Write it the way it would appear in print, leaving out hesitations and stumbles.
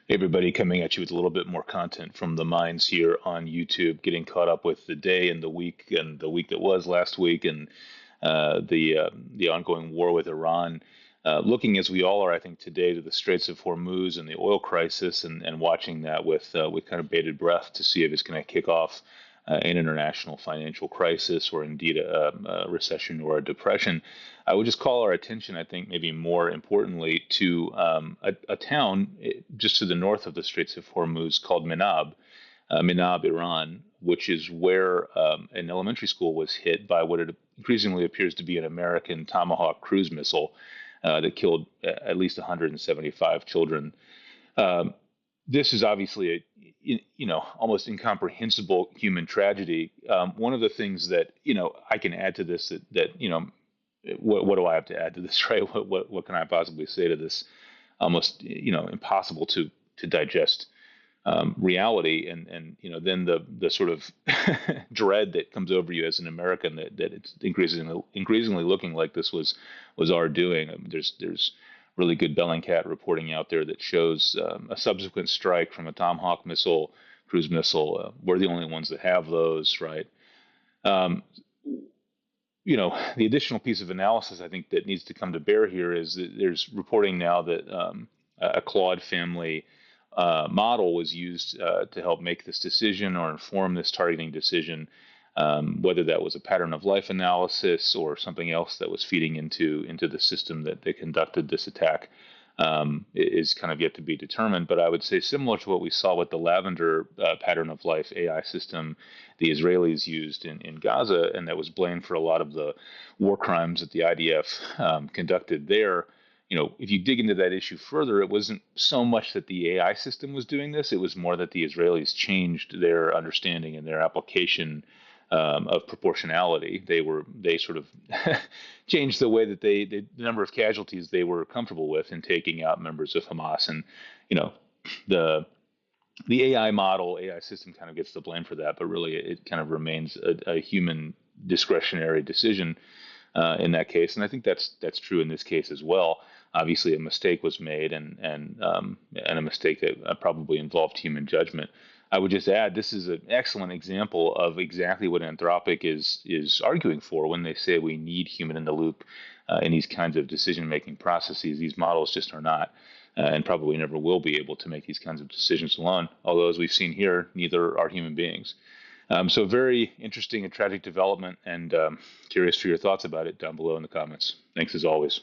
Hey, everybody, coming at you with a little bit more content from the minds here on YouTube, getting caught up with the day and the week that was last week, and the ongoing war with Iran. Looking as we all are, I think, today to the Straits of Hormuz and the oil crisis, and watching that with kind of bated breath to see if it's going to kick off an international financial crisis or indeed a recession or a depression. I would just call our attention, I think, maybe more importantly, to a town just to the north of the Straits of Hormuz called Minab, Iran, which is where an elementary school was hit by what it increasingly appears to be an American Tomahawk cruise missile that killed at least 175 children. Um, this is obviously a almost incomprehensible human tragedy. One of the things that I can add to this that what do I have to add to this, right? What can I possibly say to this almost impossible to digest reality, and then the sort of dread that comes over you as an American that it's increasingly looking like this was our doing. There's really good Bellingcat reporting out there that shows a subsequent strike from a Tomahawk missile, cruise missile. We're the only ones that have those, right? Um, the additional piece of analysis I think that needs to come to bear here is that there's reporting now that a Claude family model was used to help make this decision or inform this targeting decision, whether that was a pattern of life analysis or something else that was feeding into the system that they conducted this attack. Is kind of yet to be determined. But I would say similar to what we saw with the Lavender pattern of life AI system the Israelis used in Gaza, and that was blamed for a lot of the war crimes that the IDF conducted there. If you dig into that issue further, it wasn't so much that the AI system was doing this; it was more that the Israelis changed their understanding and their application of proportionality. They sort of changed the way that the number of casualties they were comfortable with in taking out members of Hamas, and you know the the AI system kind of gets the blame for that, but really it kind of remains a human discretionary decision in that case, and I think that's true in this case as well. Obviously, a mistake was made, and a mistake that probably involved human judgment. I would just add this is an excellent example of exactly what Anthropic is arguing for when they say we need human in the loop in these kinds of decision making processes. These models just are not. And probably never will be able to make these kinds of decisions alone. Although, as we've seen here, neither are human beings. So, very interesting and tragic development, and curious for your thoughts about it down below in the comments. Thanks as always.